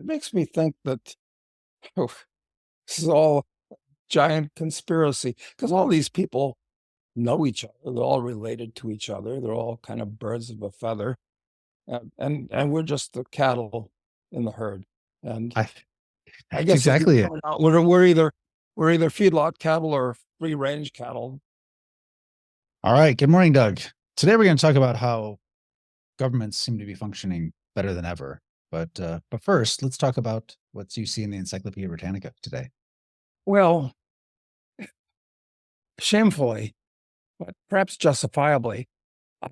it makes me think that oh, this is all giant conspiracy because all these people know each other. They're all related to each other. They're all kind of birds of a feather, and we're just the cattle in the herd. And I, I that's guess if you exactly it. point out, we're either feedlot cattle or free range cattle. All right. Good morning, Doug. Today we're going to talk about how governments seem to be functioning better than ever. But first, let's talk about what you see in the Encyclopedia Britannica today. Well, shamefully, but perhaps justifiably,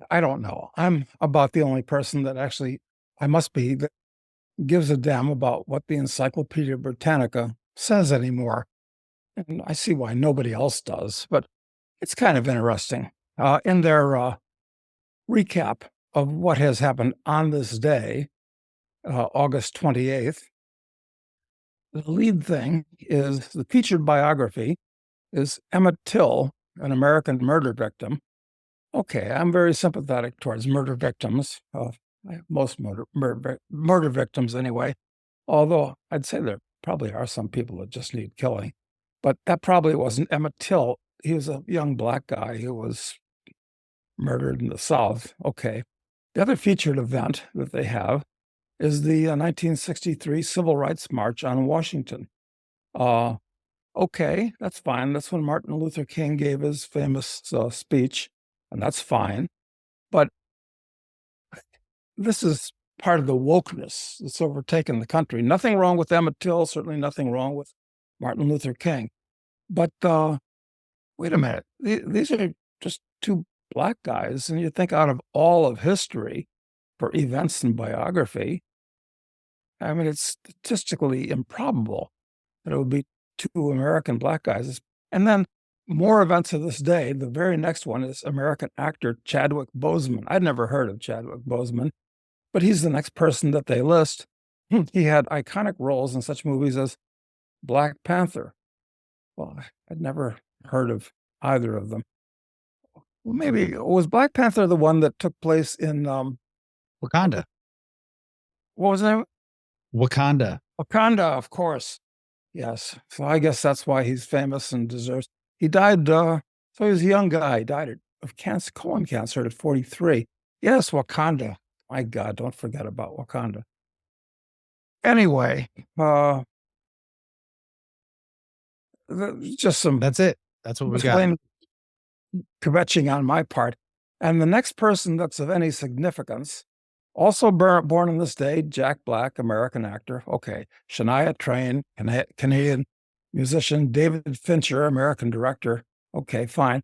I don't know. I'm about the only person that actually I must be that gives a damn about what the Encyclopedia Britannica says anymore. And I see why nobody else does, but it's kind of interesting. In their recap of what has happened on this day, August 28th, the lead thing is the featured biography is Emmett Till, an American murder victim. Okay, I'm very sympathetic towards murder victims, most murder victims anyway, although I'd say there probably are some people that just need killing. But that probably wasn't Emmett Till. He was a young black guy who was murdered in the South. Okay. The other featured event that they have is the 1963 Civil Rights March on Washington. Okay, that's fine. That's when Martin Luther King gave his famous speech, and that's fine. But this is part of the wokeness that's overtaken the country. Nothing wrong with Emmett Till, certainly nothing wrong with Martin Luther King. But wait a minute, these are just two black guys, and you think out of all of history for events and biography, I mean, it's statistically improbable that it would be two American black guys. And then more events of this day. The very next one is American actor Chadwick Boseman. I'd never heard of Chadwick Boseman, but he's the next person that they list. He had iconic roles in such movies as Black Panther. Well, I'd never heard of either of them. Well, maybe was Black Panther the one that took place in Wakanda. what was it? Wakanda. Wakanda, of course. Yes. So I guess that's why he's famous and deserves. He died. So he was a young guy. He died of cancer, colon cancer at 43. Yes, Wakanda. My God, don't forget about Wakanda. Anyway, just some. That's it. That's what we got. Kvetching on my part. And the next person that's of any significance, also born on this day, Jack Black, American actor. Okay. Shania Twain, Canadian musician. David Fincher, American director. Okay, fine.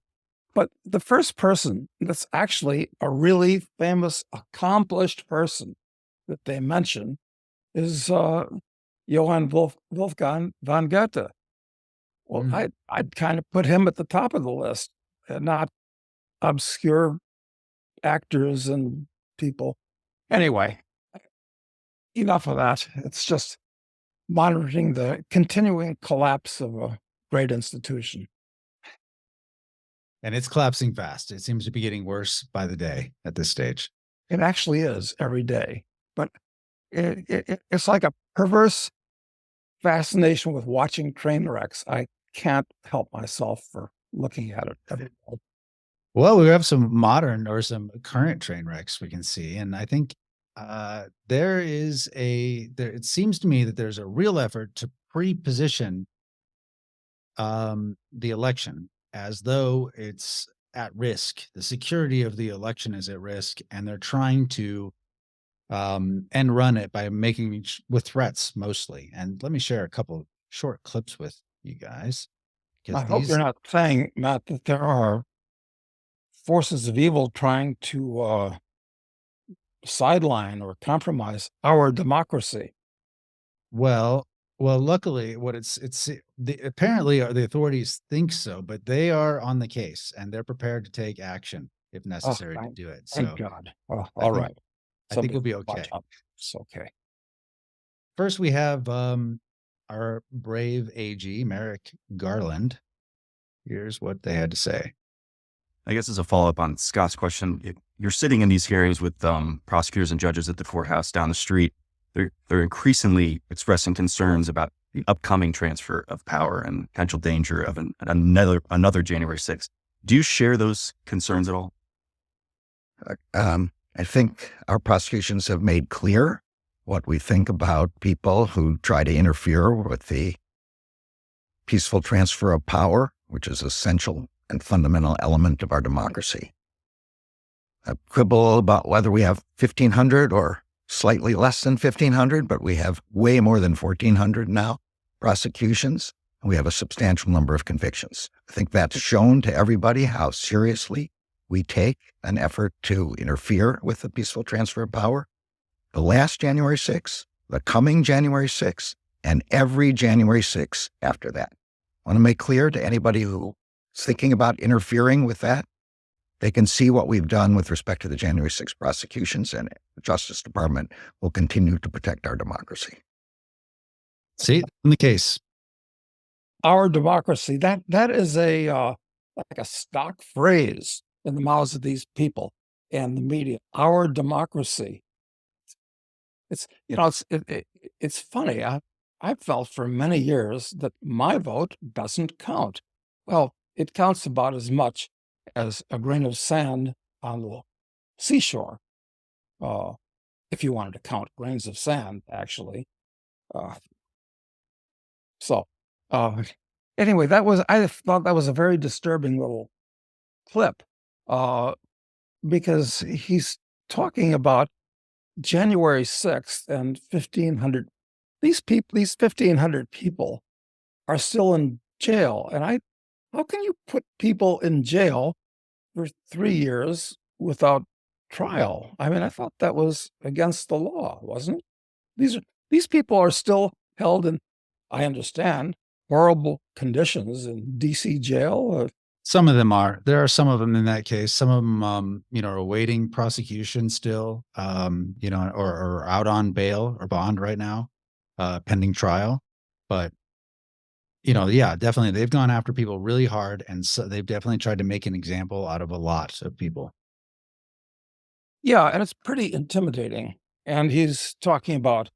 But the first person that's actually a really famous, accomplished person that they mention is Johann Wolfgang von Goethe. Well, I'd kind of put him at the top of the list, not obscure actors and people. Anyway, enough of that. It's just monitoring the continuing collapse of a great institution. And it's collapsing fast. It seems to be getting worse by the day at this stage. It actually is every day. But it's like a perverse fascination with watching train wrecks. I can't help myself for looking at it every day. Well, we have some modern or some current train wrecks we can see. And I think it seems to me that there's a real effort to pre-position the election as though it's at risk. The security of the election is at risk, and they're trying to end run it by making with threats mostly. And let me share a couple of short clips with you guys. I hope you're not saying, Matt, that there are forces of evil trying to sideline or compromise our democracy. Well, luckily, apparently the authorities think so, but they are on the case and they're prepared to take action if necessary to do it. So, thank God. All right. I think we'll be okay. It's okay. First, we have our brave AG, Merrick Garland. Here's what they had to say. I guess as a follow-up on Scott's question, you're sitting in these hearings with prosecutors and judges at the courthouse down the street. they're increasingly expressing concerns about the upcoming transfer of power and potential danger of another January 6th. Do you share those concerns at all? I think our prosecutions have made clear what we think about people who try to interfere with the peaceful transfer of power, which is an essential and fundamental element of our democracy. I quibble about whether we have 1,500 or slightly less than 1,500, but we have way more than 1,400 now prosecutions, and we have a substantial number of convictions. I think that's shown to everybody how seriously we take an effort to interfere with the peaceful transfer of power. The last January 6th, the coming January 6th, and every January 6th after that. I want to make clear to anybody who is thinking about interfering with that, they can see what we've done with respect to the January 6th prosecutions, and the Justice Department will continue to protect our democracy. See, in the case. Our democracy, that is a like a stock phrase in the mouths of these people and the media. Our democracy. It's it's funny. I've felt for many years that my vote doesn't count. Well, it counts about as much as a grain of sand on the seashore. If you wanted to count grains of sand, actually. So, anyway, I thought that was a very disturbing little clip, because he's talking about January 6th and 1,500. These 1,500 people are still in jail, and how can you put people in jail for 3 years without trial? I mean, I thought that was against the law, wasn't it? These people are still held in, I understand, horrible conditions in DC jail. Some of them are. There are some of them in that case. Some of them, are awaiting prosecution still, or out on bail or bond right now, pending trial. But, yeah, definitely. They've gone after people really hard, and so they've definitely tried to make an example out of a lot of people. Yeah, and it's pretty intimidating. And he's talking about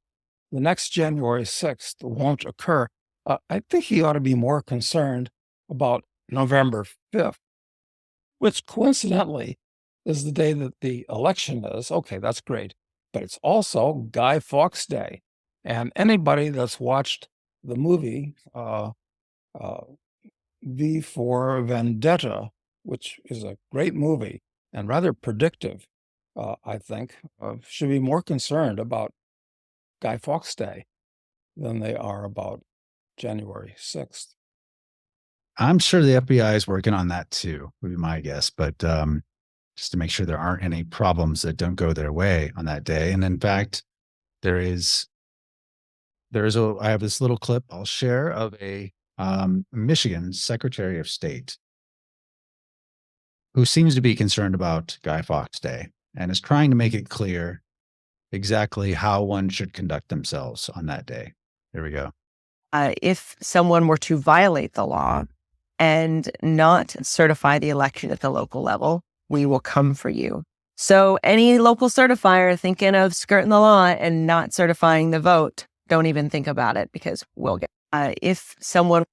the next January 6th won't occur. I think he ought to be more concerned about November 5th, which coincidentally is the day that the election is. Okay, that's great. But it's also Guy Fawkes Day. And anybody that's watched the movie V for Vendetta, which is a great movie and rather predictive, I think, should be more concerned about Guy Fawkes Day than they are about January 6th. I'm sure the FBI is working on that too, would be my guess. But just to make sure there aren't any problems that don't go their way on that day. And in fact, I have this little clip I'll share of a Michigan Secretary of State who seems to be concerned about Guy Fawkes Day and is trying to make it clear exactly how one should conduct themselves on that day. Here we go. If someone were to violate the law and not certify the election at the local level, we will come for you. So any local certifier thinking of skirting the law and not certifying the vote, don't even think about it, because we'll get, if someone.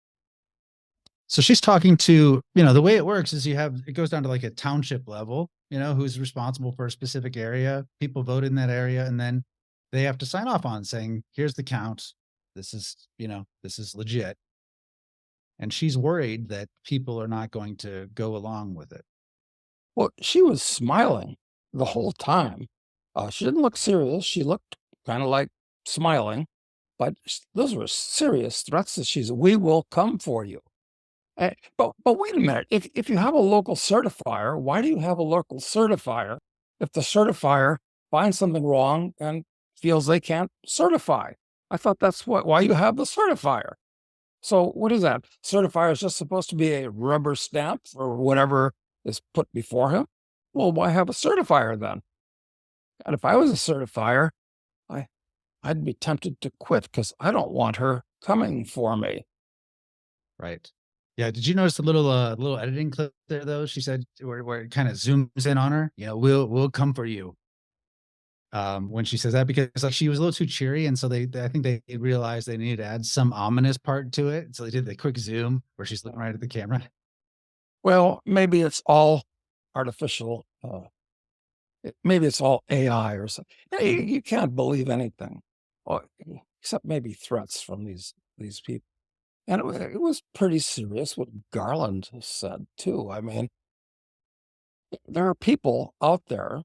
So she's talking to, the way it works is it goes down to like a township level, who's responsible for a specific area. People vote in that area, and then they have to sign off on saying, here's the count. This is legit. And she's worried that people are not going to go along with it. Well, she was smiling the whole time. She didn't look serious. She looked kind of like smiling, but those were serious threats that we will come for you. But wait a minute. If you have a local certifier, why do you have a local certifier if the certifier finds something wrong and feels they can't certify? I thought that's why you have the certifier. So what is that? Certifier is just supposed to be a rubber stamp for whatever is put before him? Well, why have a certifier then? And if I was a certifier, I'd be tempted to quit because I don't want her coming for me. Right. Yeah. Did you notice the little editing clip there though? She said where it kind of zooms in on her. We'll come for you. when she says that, because like she was a little too cheery, and so I think they realized they needed to add some ominous part to it. So they did the quick zoom where she's looking right at the camera. Well, maybe it's all artificial. Maybe it's all AI or something. You can't believe anything, except maybe threats from these people. And it was pretty serious what Garland said too. I mean, there are people out there,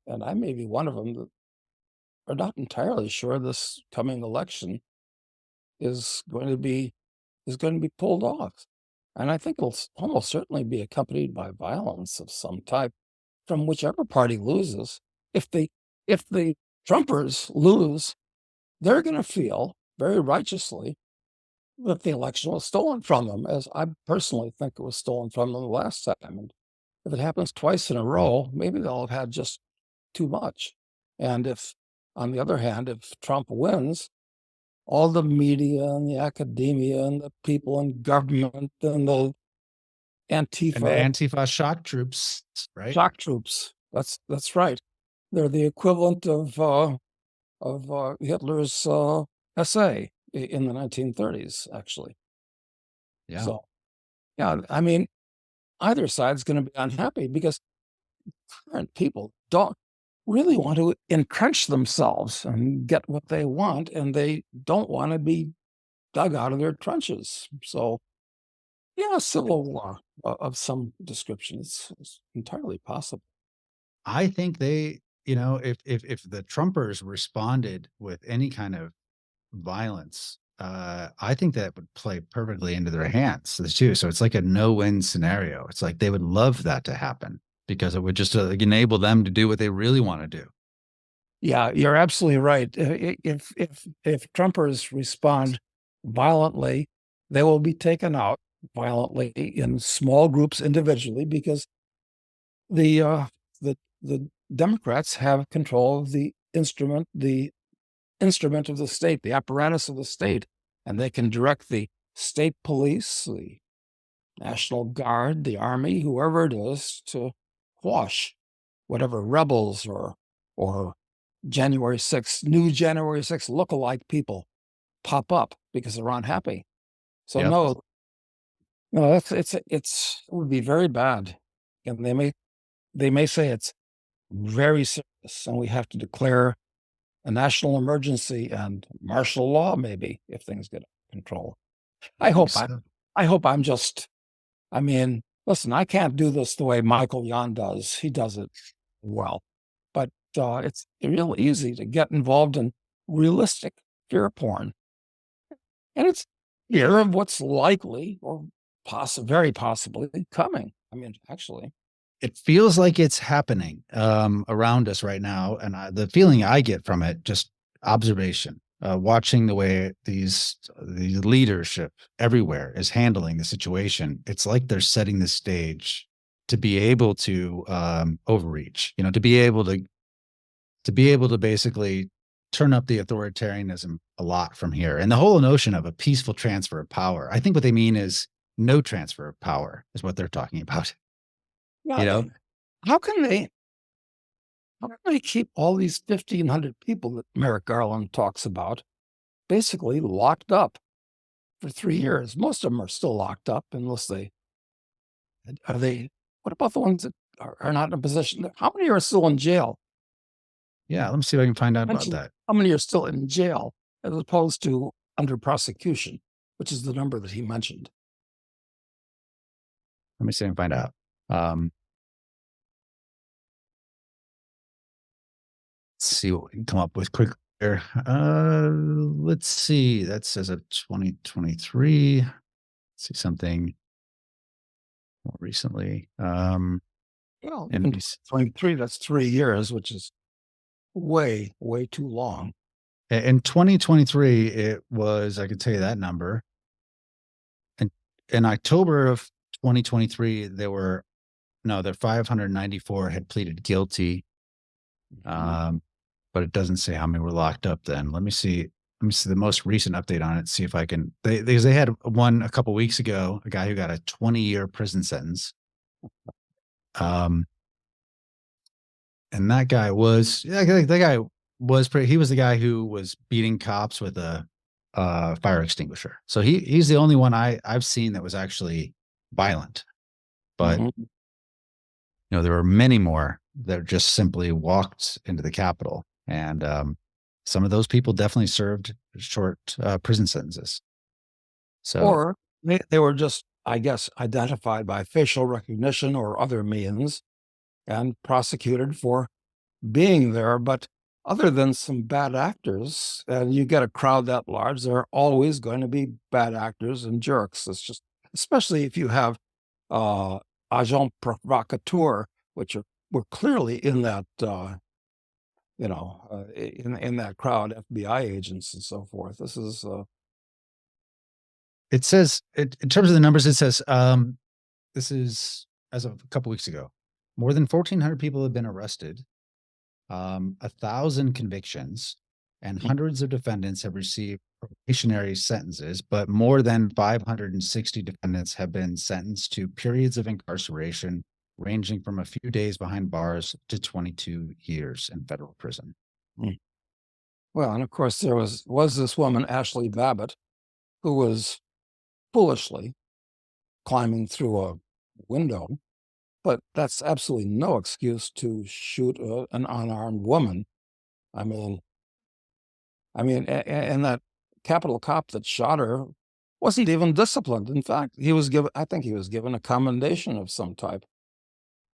and I may be one of them, that are not entirely sure this coming election is going to be pulled off. And I think it'll almost certainly be accompanied by violence of some type from whichever party loses. If the Trumpers lose, they're going to feel very righteously that the election was stolen from them, as I personally think it was stolen from them the last time. And if it happens twice in a row, maybe they'll have had just too much. And if, on the other hand, if Trump wins, all the media and the academia and the people in government and the And the Antifa Antifa shock troops, right? shock troops, that's right. They're the equivalent of Hitler's SA in the 1930s, actually. Yeah. So, yeah, I mean, either side's going to be unhappy because current people don't really want to entrench themselves and get what they want, and they don't want to be dug out of their trenches. So, yeah, a civil war of some description is entirely possible. I think they, if the Trumpers responded with any kind of violence, I think that would play perfectly into their hands too. So it's like a no-win scenario. It's like they would love that to happen because it would just enable them to do what they really want to do. Yeah, you're absolutely right. If Trumpers respond violently, they will be taken out violently in small groups individually because the the Democrats have control of the instrument of the state, the apparatus of the state, and they can direct the state police, the National Guard, the Army, whoever it is, to quash whatever rebels or January 6th, new January 6th lookalike people pop up because they're unhappy. So Yep. no, it would be very bad, and they may say it's very serious, and we have to declare a national emergency and martial law, maybe, if things get out of control. I hope I'm just. I mean, listen, I can't do this the way Michael Yon does. He does it well, but it's real easy to get involved in realistic fear porn, and it's fear of what's likely or very possibly coming. I mean, actually, It feels like it's happening around us right now, and the feeling I get from it, just observation, watching the way the leadership everywhere is handling the situation. It's like they're setting the stage to be able to overreach, to be able to basically turn up the authoritarianism a lot from here. And the whole notion of a peaceful transfer of power, I think what they mean is no transfer of power is what they're talking about. yeah, how can they keep all these 1,500 people that Merrick Garland talks about basically locked up for 3 years? Most of them are still locked up unless what about the ones that are not in a position? How many are still in jail? Yeah, let me see if I can find out about that. How many are still in jail as opposed to under prosecution, which is the number that he mentioned? Let me see if I can find out. Let's see what we can come up with quick here. Let's see. That says a 2023. Let's see something more recently. Well, And in 23, that's 3 years, which is way, way too long. in 2023, it was, I could tell you that number. And in October of 2023, the 594 had pleaded guilty. But it doesn't say how many were locked up then. Let me see the most recent update on it, see if I can, because they had one a couple weeks ago, a guy who got a 20-year prison sentence. And that guy was, yeah, that guy was he was the guy who was beating cops with a fire extinguisher. So he's the only one I've seen that was actually violent. But Mhm. there were many more that just simply walked into the Capitol, and some of those people definitely served short prison sentences. So Or they were just, I guess, identified by facial recognition or other means and prosecuted for being there. But other than some bad actors, and you get a crowd that large, there are always going to be bad actors and jerks. It's just, especially if you have agent provocateur, which were clearly in that, in that crowd, FBI agents and so forth. This is, it says, in terms of the numbers, it says this is as of a couple weeks ago, more than 1,400 people have been arrested, 1,000 convictions, and hundreds of defendants have received probationary sentences, but more than 560 defendants have been sentenced to periods of incarceration ranging from a few days behind bars to 22 years in federal prison. well, and of course there was this woman, Ashley Babbitt, who was foolishly climbing through a window, but that's absolutely no excuse to shoot an unarmed woman. I mean, and that Capitol cop that shot her wasn't even disciplined. In fact, I think he was given a commendation of some type.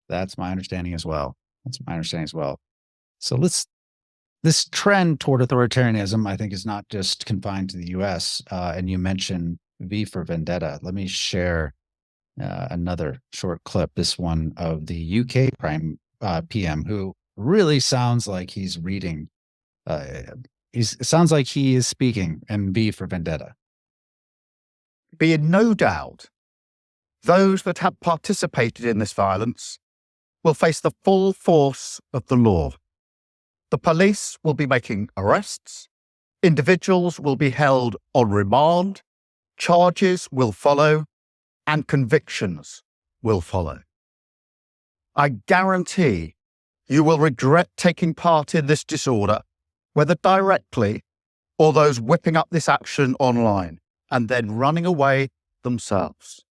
That's my understanding as well. So this trend toward authoritarianism, I think, is not just confined to the US. And you mentioned V for Vendetta. Let me share another short clip, this one of the UK PM, who really sounds like he's reading. It sounds like he is speaking in V for Vendetta. Be in no doubt, those that have participated in this violence will face the full force of the law. The police will be making arrests, individuals will be held on remand, charges will follow, and convictions will follow. I guarantee you will regret taking part in this disorder, whether directly or those whipping up this action online and then running away themselves.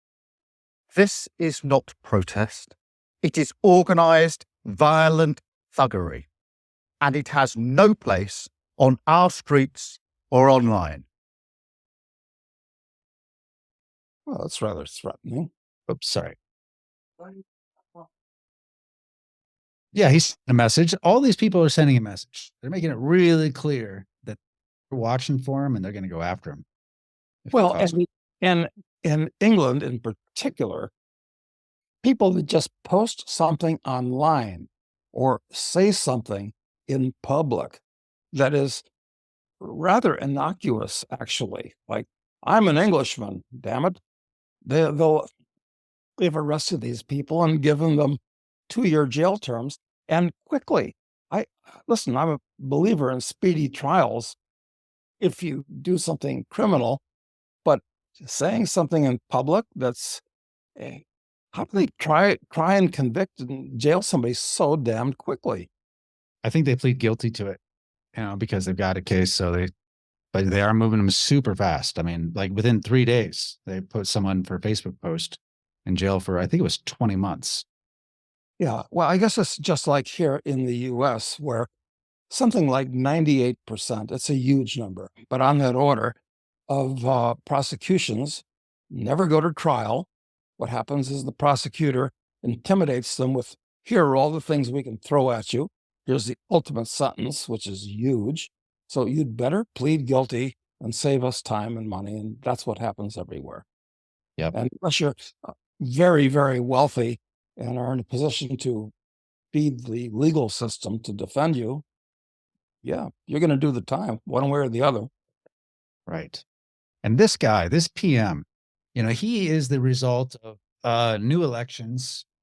This is not protest. It is organized, violent thuggery, and it has no place on our streets or online. Well, that's rather threatening. Oops, sorry. Yeah, he's sending a message. All these people are sending a message. They're making it really clear that they're watching for him and they're going to go after him. Well, and in England in particular, people that just post something online or say something in public that is rather innocuous, actually. Like, I'm an Englishman, damn it. They've arrested these people and given them 2-year jail terms, and quickly. Listen, I'm a believer in speedy trials if you do something criminal, but saying something in public that's how do they try and convict and jail somebody so damned quickly? I think they plead guilty to it, because they've got a case. But they are moving them super fast. I mean, like within 3 days, they put someone for a Facebook post in jail for, I think it was 20 months. Yeah, well, I guess it's just like here in the US, where something like 98%, it's a huge number, but on that order of prosecutions never go to trial. What happens is the prosecutor intimidates them with, here are all the things we can throw at you. Here's the ultimate sentence, which is huge. So you'd better plead guilty and save us time and money. And that's what happens everywhere. Yep. And unless you're very, very wealthy and are in a position to feed the legal system to defend you, yeah, you're going to do the time one way or the other. Right. And this guy, this PM, he is the result of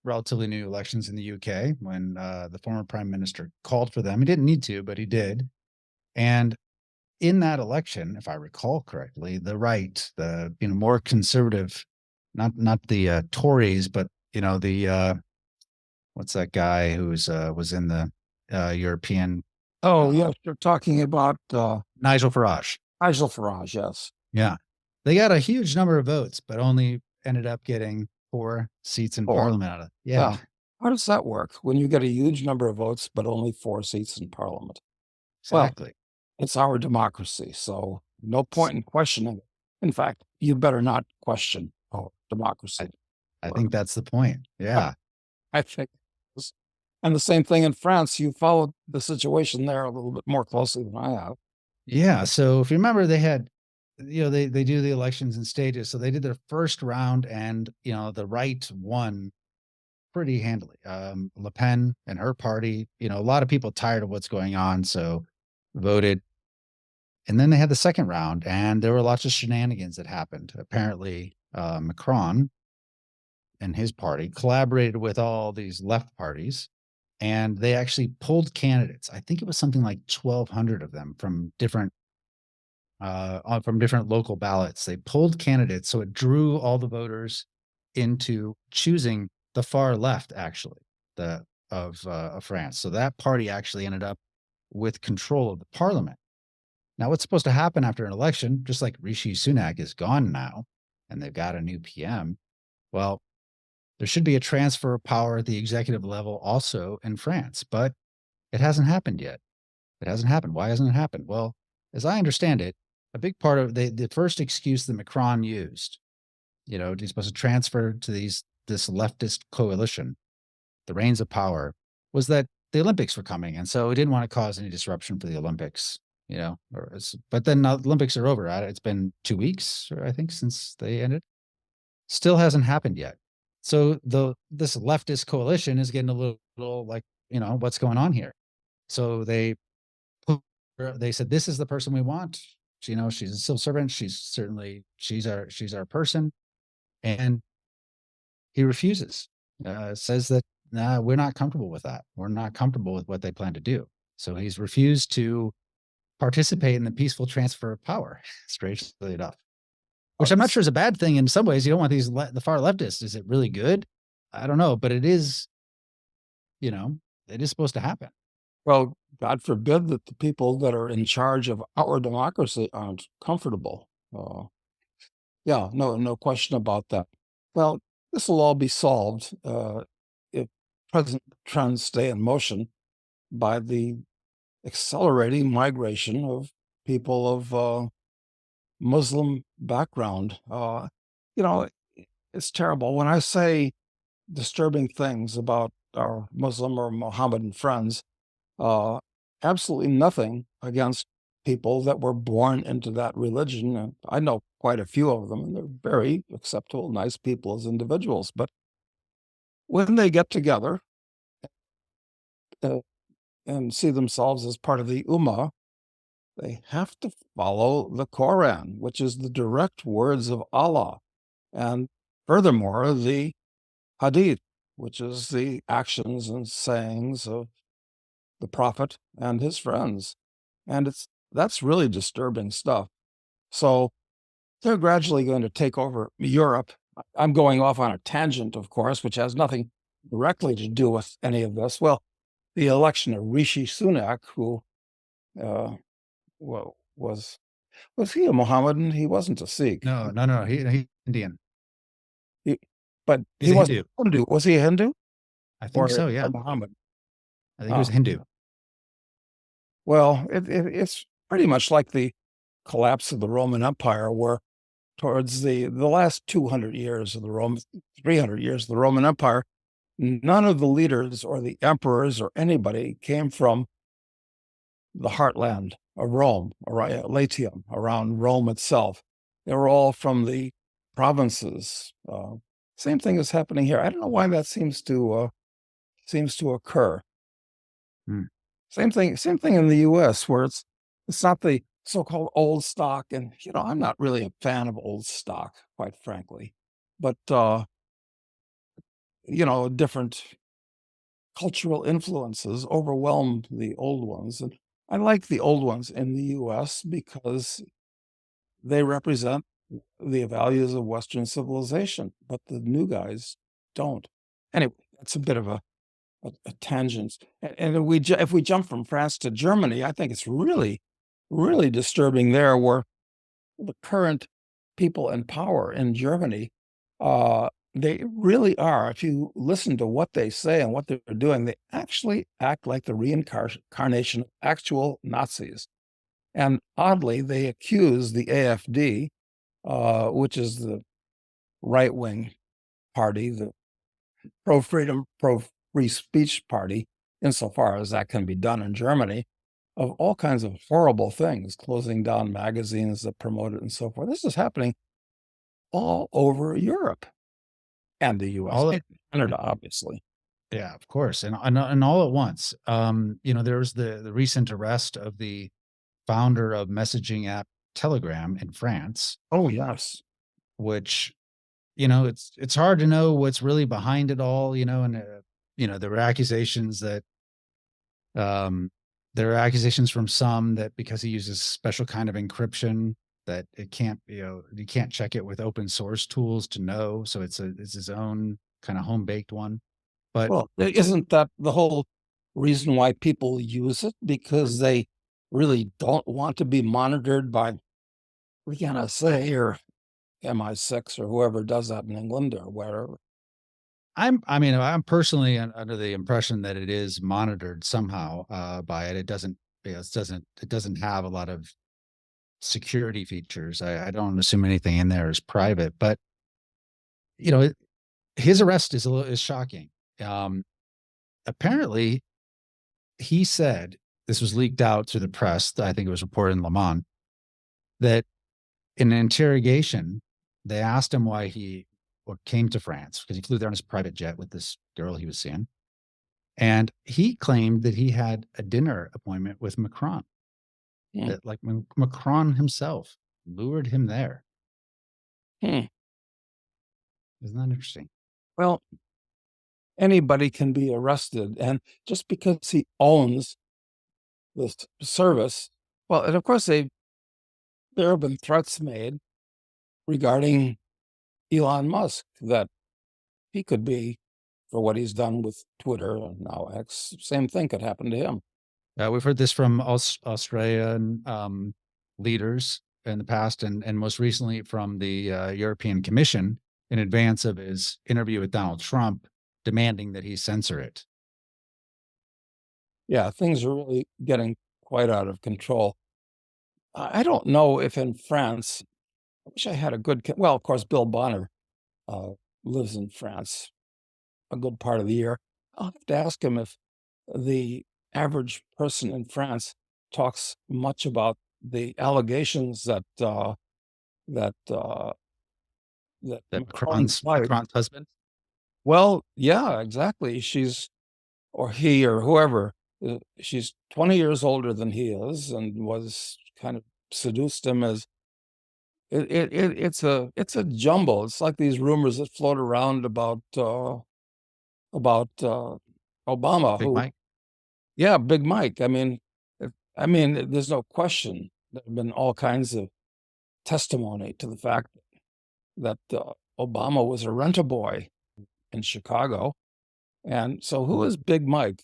relatively new elections in the UK when the former prime minister called for them. He didn't need to, but he did. And in that election, if I recall correctly, the right, the more conservative, not the Tories, but the what's that guy who's was in the European Oh, yes, you're talking about Nigel Farage. Nigel Farage, yes. Yeah. They got a huge number of votes, but only ended up getting 4 seats in 4. parliament out of it. Yeah. Yeah. How does that work when you get a huge number of votes, but only 4 seats in parliament? Well, Exactly. it's our democracy, so no point in questioning it. In fact, you better not question our democracy. I think that's the point. Yeah. I think. And the same thing in France. You followed the situation there a little bit more closely than I have. Yeah. So if you remember, they had, they do the elections in stages. So they did their first round and, the right won pretty handily. Le Pen and her party, a lot of people tired of what's going on. So voted. And then they had the second round and there were lots of shenanigans that happened. Apparently, Macron and his party collaborated with all these left parties and they actually pulled candidates. I think it was something like 1,200 of them from different local ballots. They pulled candidates, so it drew all the voters into choosing the far left, actually, of France. So that party actually ended up with control of the parliament. Now, what's supposed to happen after an election, just like Rishi Sunak is gone now, and they've got a new PM? Well, there should be a transfer of power at the executive level also in France, but it hasn't happened yet. It hasn't happened. Why hasn't it happened? Well, as I understand it, a big part of the first excuse that Macron used, he's supposed to transfer to this leftist coalition the reins of power, was that the Olympics were coming, and so he didn't want to cause any disruption for the Olympics. But then the Olympics are over. It's been 2 weeks, I think, since they ended. Still hasn't happened yet. So this leftist coalition is getting a little like, what's going on here? So they said, this is the person we want. She's a civil servant. She's our person. And he refuses, says that, nah, we're not comfortable with that. We're not comfortable with what they plan to do. So he's refused to participate in the peaceful transfer of power, strangely enough, which I'm not sure is a bad thing. In some ways, you don't want the far leftists. Is it really good? I don't know, but it is, it is supposed to happen. Well, God forbid that the people that are in charge of our democracy aren't comfortable. Yeah, no question about that. Well, this will all be solved if present trends stay in motion by the accelerating migration of people of Muslim background. It's terrible when I say disturbing things about our Muslim or Mohammedan friends. Absolutely nothing against people that were born into that religion. And I know quite a few of them, and they're very acceptable, nice people as individuals. But when they get together uh, and see themselves as part of the Ummah, they have to follow the Quran, which is the direct words of Allah. And furthermore, the Hadith, which is the actions and sayings of the Prophet and his friends. And that's really disturbing stuff. So they're gradually going to take over Europe. I'm going off on a tangent, of course, which has nothing directly to do with any of this. Well, the election of Rishi Sunak, who was he a Mohammedan? He wasn't a Sikh. No. He's Indian. But He's he a wasn't Hindu. Hindu. Was he a Hindu? I think so, yeah. A Mohammedan? I think he was Hindu. Well, it's pretty much like the collapse of the Roman Empire, where towards the last 200 years of the Roman, 300 years of the Roman Empire, none of the leaders or the emperors or anybody came from the heartland of Rome, or Latium, around Rome itself. They were all from the provinces. Same thing is happening here. I don't know why that seems to occur. Same thing in the U.S., where it's not the so-called old stock, and I'm not really a fan of old stock, quite frankly, but different cultural influences overwhelm the old ones, and I like the old ones in the U.S. because they represent the values of Western civilization, but the new guys don't. Anyway, that's a bit of a tangents. And if we jump from France to Germany, I think it's really, really disturbing there, where the current people in power in Germany, they really are. If you listen to what they say and what they're doing, they actually act like the reincarnation of actual Nazis. And oddly, they accuse the AfD, which is the right-wing party, the pro-freedom, pro-free speech party, insofar as that can be done in Germany, of all kinds of horrible things, closing down magazines that promote it and so forth. This is happening all over Europe and the US, All and Canada, obviously. Yeah, of course, and all at once. There was the recent arrest of the founder of messaging app Telegram in France, Oh, yes. which it's hard to know what's really behind it all. There were accusations that there are accusations from some that because he uses special kind of encryption that it can't, you can't check it with open source tools to know. So it's his own kind of home baked one. But Well, isn't that the whole reason why people use it? Because they really don't want to be monitored by the NSA or MI6 or whoever does that in England or wherever. I'm personally under the impression that it is monitored somehow by it. It doesn't, it doesn't have a lot of security features. I don't assume anything in there is private, but his arrest is shocking. Apparently, he said, this was leaked out to the press, I think it was reported in Le Monde, that in an interrogation, they asked him why he came to France, because he flew there on his private jet with this girl he was seeing. And he claimed that he had a dinner appointment with Macron. Hmm. That like Macron himself lured him there. Hmm. Isn't that interesting? Well, anybody can be arrested, and just because he owns this service, well, and of course there have been threats made regarding Elon Musk that he could be, for what he's done with Twitter and now X, same thing could happen to him. We've heard this from Australian leaders in the past, and most recently from the European Commission in advance of his interview with Donald Trump, demanding that he censor it. Yeah, things are really getting quite out of control. I don't know if in France, I wish I had a good, well, of course, Bill Bonner lives in France a good part of the year. I'll have to ask him if the average person in France talks much about the allegations that that Macron's wife. husband. Well, yeah, exactly. She's, or he, or whoever, she's 20 years older than he is, and was kind of seduced him as it's a jumble. It's like these rumors that float around about Obama, Big who, Mike. yeah, Big Mike. I mean, there's no question. There have been all kinds of testimony to the fact that Obama was a rent-a-boy in Chicago. And so who is Big Mike?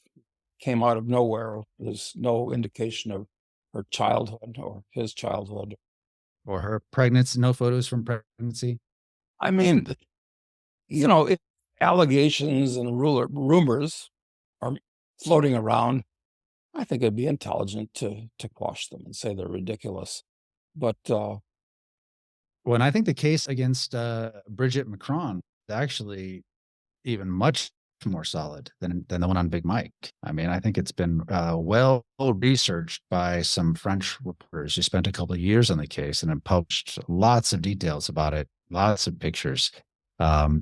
Came out of nowhere. There's no indication of her childhood or his childhood. Or her pregnancy, no photos from pregnancy. I mean, if allegations and rumors are floating around, I think it'd be intelligent to quash them and say they're ridiculous. But When I think the case against Bridget Macron is actually even much more solid than the one on Big Mike. I mean, I think it's been well researched by some French reporters who spent a couple of years on the case and have published lots of details about it, lots of pictures. Her,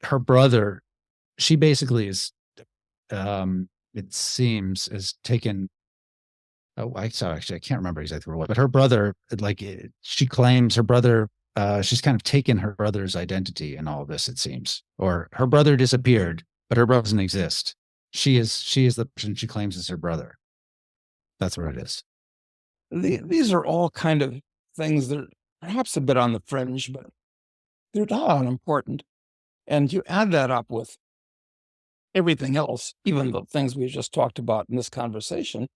her brother, she basically is, it seems, is taken. Oh, actually, I can't remember exactly what, but her brother, she claims her brother, she's kind of taken her brother's identity in all of this, it seems, or her brother disappeared, but her brother doesn't exist. She is the person she claims is her brother. That's what it is. these are all kind of things that perhaps a bit on the fringe, but they're not unimportant. And you add that up with everything else, even the things we just talked about in this conversation,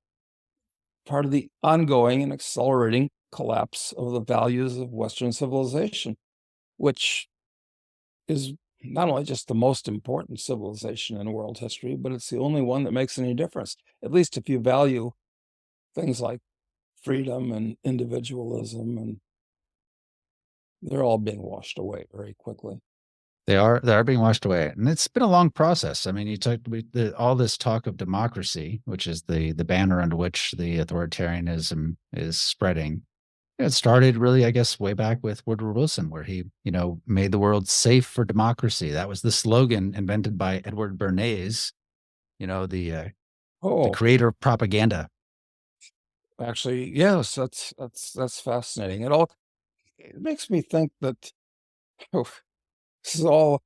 part of the ongoing and accelerating collapse of the values of Western civilization, which is not only just the most important civilization in world history, but it's the only one that makes any difference, at least if you value things like freedom and individualism, and they're all being washed away very quickly. They are being washed away, and it's been a long process. I mean, all this talk of democracy, which is the banner under which the authoritarianism is spreading. It started really, I guess, way back with Woodrow Wilson, where he, made the world safe for democracy. That was the slogan invented by Edward Bernays, the Oh, creator of propaganda. actually, yes, that's fascinating. It makes me think that oh, this is all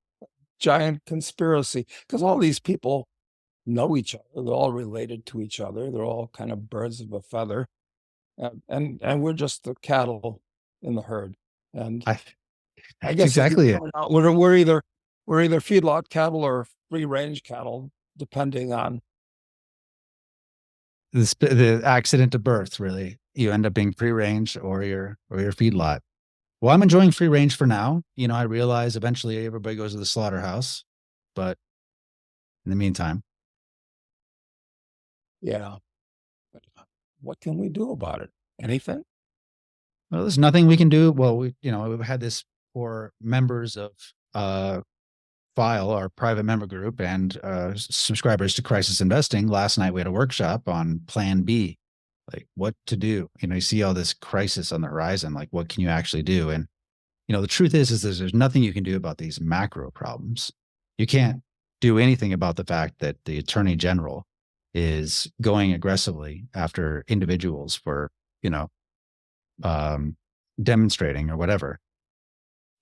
giant conspiracy because all these people know each other. They're all related to each other. They're all kind of birds of a feather, and we're just the cattle in the herd. And I, I that's guess if you exactly it. point out, we're either feedlot cattle or free range cattle, depending on The accident of birth, really. You end up being free range or your feedlot. Well, I'm enjoying free range for now. I realize eventually everybody goes to the slaughterhouse, but in the meantime, yeah. But what can we do about it? Anything? well, there's nothing we can do. Well, we've had this for members of File, our private member group, and subscribers to Crisis Investing. Last night we had a workshop on Plan B, like what to do. You see all this crisis on the horizon. Like, what can you actually do? And the truth is there's nothing you can do about these macro problems. You can't do anything about the fact that the Attorney General is going aggressively after individuals for, demonstrating or whatever.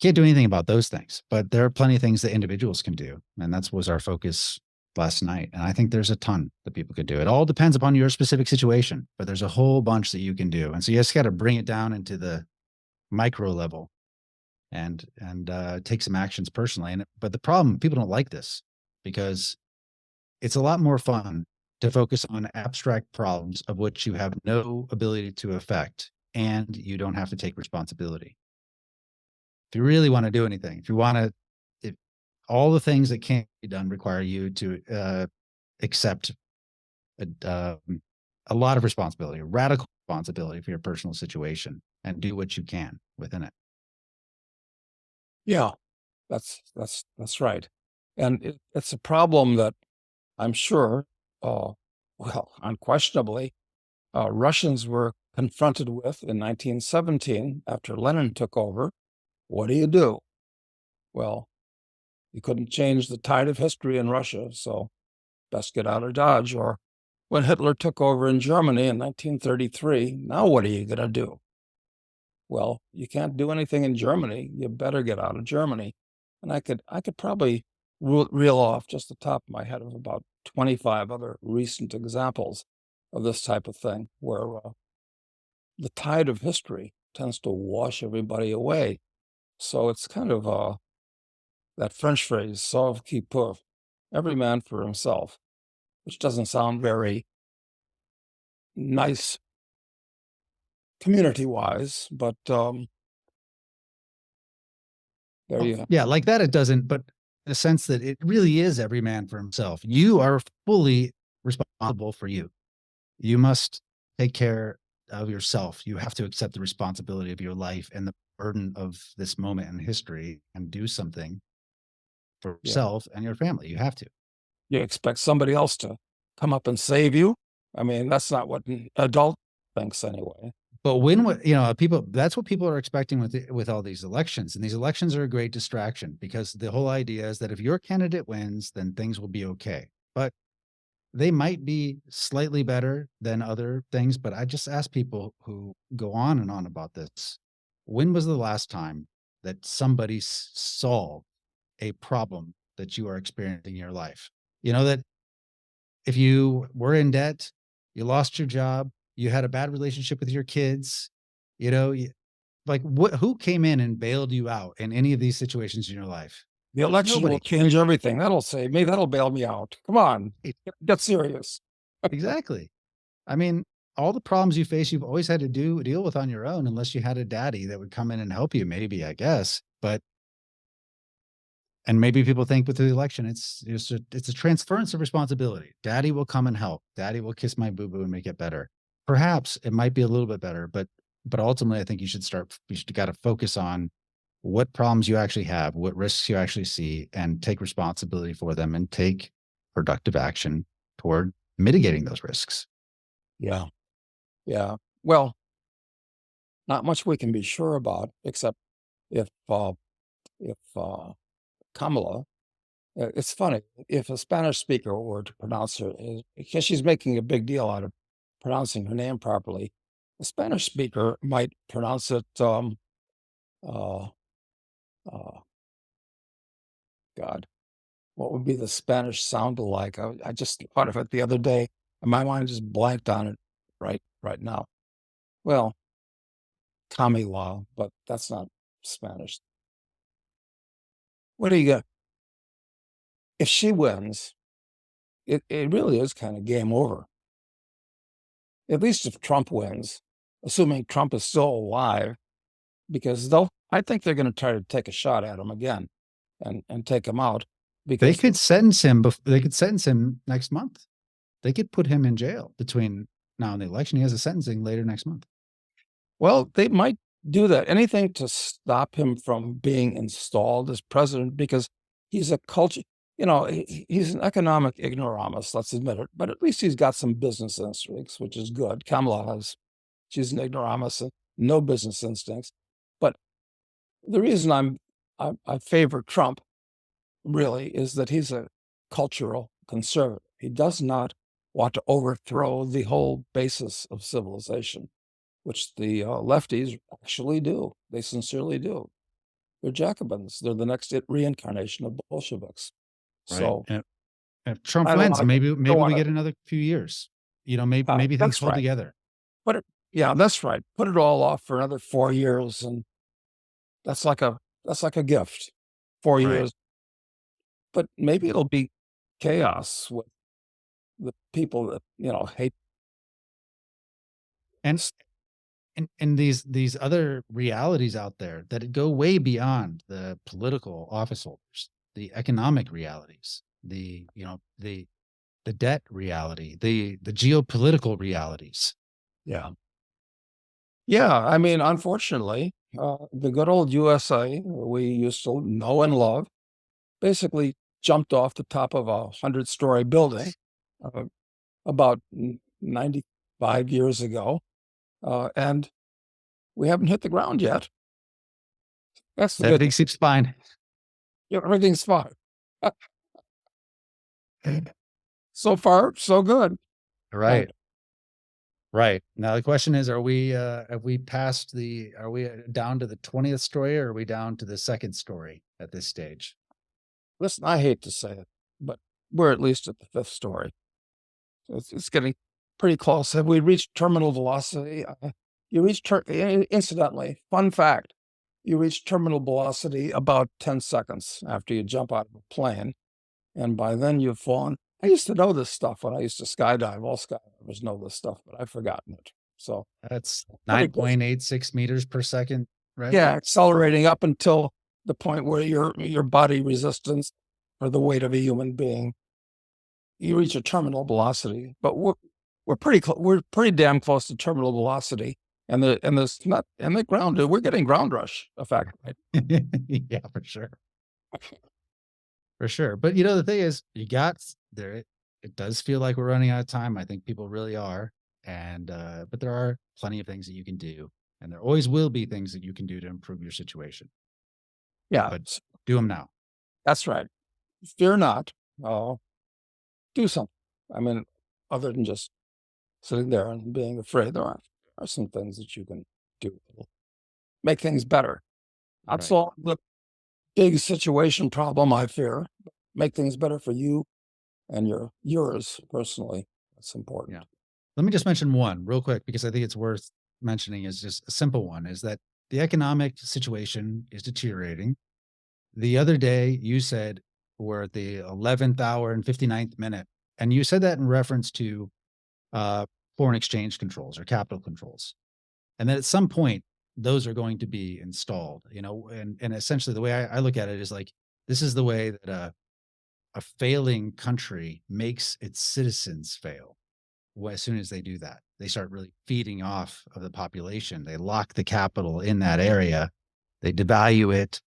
Can't do anything about those things, but there are plenty of things that individuals can do. And that was our focus last night. And I think there's a ton that people could do. It all depends upon your specific situation, but there's a whole bunch that you can do. And so you just got to bring it down into the micro level and take some actions personally. But the problem, people don't like this because it's a lot more fun to focus on abstract problems of which you have no ability to affect and you don't have to take responsibility. If you really want to do anything, if all the things that can't be done require you to accept a lot of responsibility, a radical responsibility for your personal situation, and do what you can within it. Yeah, that's right. And it's a problem that I'm sure, well, unquestionably, Russians were confronted with in 1917 after Lenin took over. What do? Well, you couldn't change the tide of history in Russia, so best get out of Dodge. Or when Hitler took over in Germany in 1933, now what are you going to do? Well, you can't do anything in Germany. You better get out of Germany. And I could probably reel off just the top of my head of about 25 other recent examples of this type of thing, where the tide of history tends to wash everybody away. So it's kind of that French phrase, sauve qui peut, every man for himself, which doesn't sound very nice community-wise, but there you have. Yeah, like that it doesn't, but in the sense that it really is every man for himself. You are fully responsible for you. You must take care of yourself. You have to accept the responsibility of your life and the burden of this moment in history and do something for Yeah. yourself and your family. You have to. You expect somebody else to come up and save you? I mean, that's not what an adult thinks anyway. But people, that's what people are expecting with all these elections. And these elections are a great distraction because the whole idea is that if your candidate wins, then things will be okay. But they might be slightly better than other things. But I just ask people who go on and on about this, when was the last time that somebody solved a problem that you are experiencing in your life? That if you were in debt, you lost your job, you had a bad relationship with your kids, you like who came in and bailed you out in any of these situations in your life? The election will Nobody. change everything. That'll save me. That'll bail me out. Come on, get serious. Exactly. I mean, all the problems you face, you've always had to deal with on your own, unless you had a daddy that would come in and help you, maybe, I guess. And maybe people think with the election, it's a transference of responsibility. Daddy will come and help. Daddy will kiss my boo boo and make it better. Perhaps it might be a little bit better, but ultimately, I think you should got to focus on what problems you actually have, what risks you actually see, and take responsibility for them and take productive action toward mitigating those risks. Yeah. Yeah. Well, not much we can be sure about, except if Kamala, it's funny, if a Spanish speaker were to pronounce her, because she's making a big deal out of pronouncing her name properly, a Spanish speaker might pronounce it, uh, God, what would be the Spanish sound alike? I just thought of it the other day, and my mind just blanked on it right now. Well, Kamila, but that's not Spanish. What do you got? If she wins, it really is kind of game over. At least if Trump wins, assuming Trump is still alive, because I think they're going to try to take a shot at him again and take him out. They Because could sentence him. They could sentence him next month. They could put him in jail between now and the election. He has a sentencing later next month. well, they might do that. Anything to stop him from being installed as president, because he's a culture, he's an economic ignoramus, let's admit it, but at least he's got some business instincts, which is good. Kamala she's an ignoramus and no business instincts. But the reason I favor Trump really is that he's a cultural conservative. He does not want to overthrow the whole basis of civilization, which the lefties actually do. They sincerely do. They're Jacobins. They're the next reincarnation of Bolsheviks. Right. So And if Trump I don't wins, wanna- maybe don't we wanna- get another few years. Maybe things that's hold right. together. Yeah, that's right. Put it all off for another 4 years, and that's like a gift. 4 Right. years. But maybe it'll be chaos with the people that, hate. And these other realities out there that go way beyond the political office holders, the economic realities, the debt reality, the geopolitical realities. Yeah. Yeah, I mean, unfortunately, the good old USA we used to know and love basically jumped off the top of a 100-story building about 95 years ago, and we haven't hit the ground yet. That's the good. Everything seems fine. Everything's fine. So far, so good. Right. Right. Now the question is, have we down to the 20th story, or are we down to the second story at this stage? Listen, I hate to say it, but we're at least at the 5th story. So it's getting pretty close. Have we reached terminal velocity? Incidentally, fun fact, you reach terminal velocity about 10 seconds after you jump out of a plane. And by then you've fallen. I used to know this stuff when I used to skydive. All skydivers know this stuff, but I've forgotten it. So That's Pretty close. 9.86 meters per second, right? yeah, accelerating up until the point where your body resistance or the weight of a human being, you reach a terminal velocity. But we're pretty damn close to terminal velocity, and the ground. We're getting ground rush effect, right? Yeah, for sure. For sure. But the thing is, you got there. It does feel like we're running out of time. I think people really are. And but there are plenty of things that you can do, and there always will be things that you can do to improve your situation. Yeah, But do them now. that's right. Fear not. Do something. I mean, other than just sitting there and being afraid, there are some things that you can do that'll make things better. Not Right. solve the big situation problem, I fear. But make things better for you and yours personally. That's important. Yeah. Let me just mention one real quick, because I think it's worth mentioning, is just a simple one, is that the economic situation is deteriorating. The other day, you said we're at the 11th hour and 59th minute, and you said that in reference to foreign exchange controls or capital controls. And then at some point, those are going to be installed, and essentially the way I look at it is like, this is the way that a failing country makes its citizens fail. Well, as soon as they do that, they start really feeding off of the population. They lock the capital in that area. They devalue it.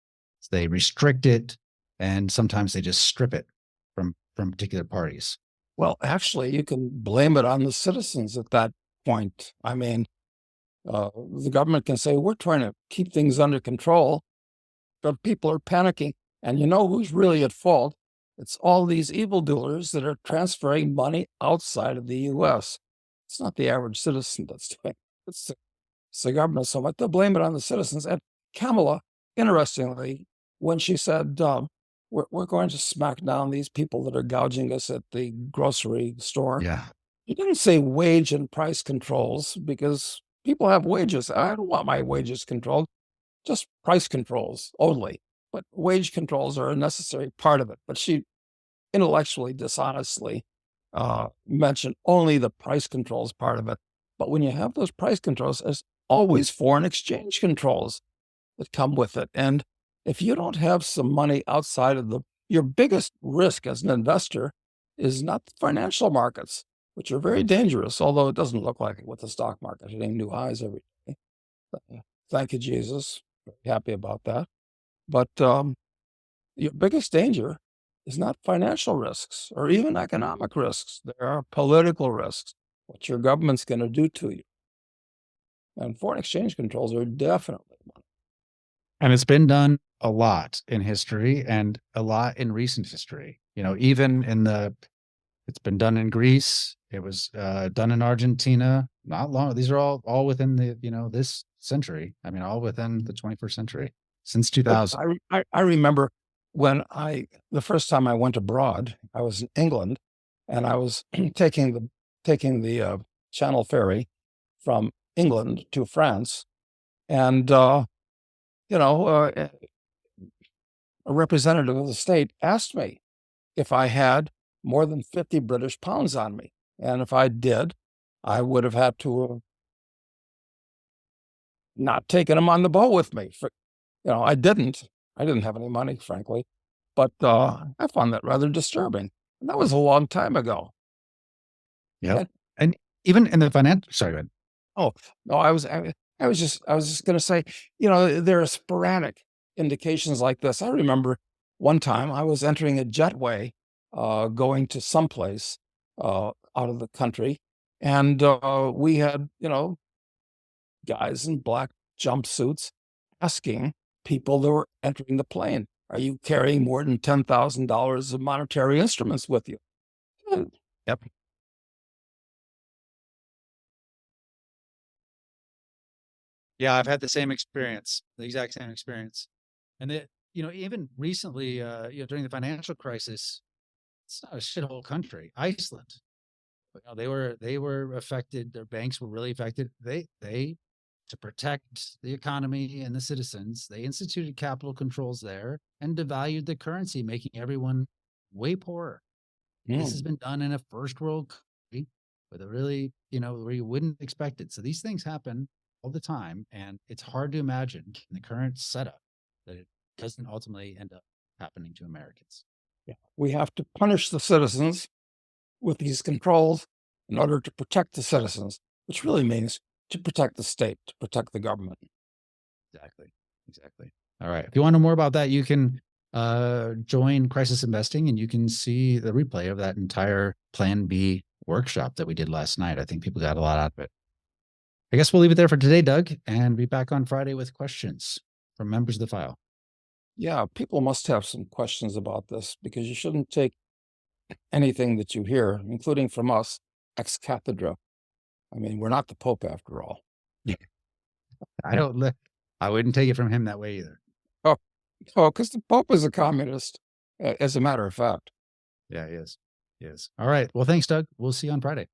They restrict it. And sometimes they just strip it from particular parties. Well, actually, you can blame it on the citizens at that point. I mean, the government can say, we're trying to keep things under control, but people are panicking. And you know who's really at fault? It's all these evildoers that are transferring money outside of the U.S. It's not the average citizen that's doing it. It's the government so much. They'll blame it on the citizens. And Kamala, interestingly, when she said, we're going to smack down these people that are gouging us at the grocery store, Yeah. she didn't say wage and price controls, because people have wages. I don't want my wages controlled, just price controls only. But wage controls are a necessary part of it. But she intellectually, dishonestly mentioned only the price controls part of it. But when you have those price controls, there's always foreign exchange controls that come with it. And if you don't have some money outside of your biggest risk as an investor is not the financial markets, which are very dangerous, although it doesn't look like it with the stock market hitting new highs every day. Thank you, Jesus. Very happy about that. But your biggest danger is not financial risks or even economic risks. There are political risks, what your government's going to do to you. And foreign exchange controls are definitely one. And it's been done a lot in history and a lot in recent history. Even it's been done in Greece. It was done in Argentina. Not long. These are all within this century. I mean, all within the 21st century. Since 2000. I remember when the first time I went abroad, I was in England, and I was taking the Channel ferry from England to France, and a representative of the state asked me if I had more than 50 British pounds on me, and if I did, I would have had to not taken them on the boat with me. I didn't have any money, frankly, but I found that rather disturbing. And that was a long time ago. Yeah. And even in the financial, sorry, go ahead. Oh, no, I was just going to say, there are sporadic indications like this. I remember one time I was entering a jetway, going to someplace out of the country, and we had, guys in black jumpsuits asking people that were entering the plane, are you carrying more than $10,000 of monetary instruments with you? Yep. Yeah, I've had the same experience, the exact same experience. And even recently, during the financial crisis, it's not a shithole country, Iceland. But, they were affected. Their banks were really affected. They to protect the economy and the citizens, they instituted capital controls there and devalued the currency, making everyone way poorer. This has been done in a first world country with a really, where you wouldn't expect it. So these things happen all the time, and it's hard to imagine in the current setup that it doesn't ultimately end up happening to Americans. Yeah. We have to punish the citizens with these controls in order to protect the citizens, which really means to protect the state, to protect the government. Exactly. All right. If you want to know more about that, you can join Crisis Investing, and you can see the replay of that entire Plan B workshop that we did last night. I think people got a lot out of it. I guess we'll leave it there for today, Doug, and be back on Friday with questions from members of the file. Yeah, people must have some questions about this, because you shouldn't take anything that you hear, including from us, ex cathedra. I mean, we're not the Pope after all. I wouldn't take it from him that way either. Oh, because the Pope is a communist, as a matter of fact. Yeah, he is. All right. Well, thanks, Doug. We'll see you on Friday.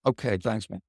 Okay, thanks, man.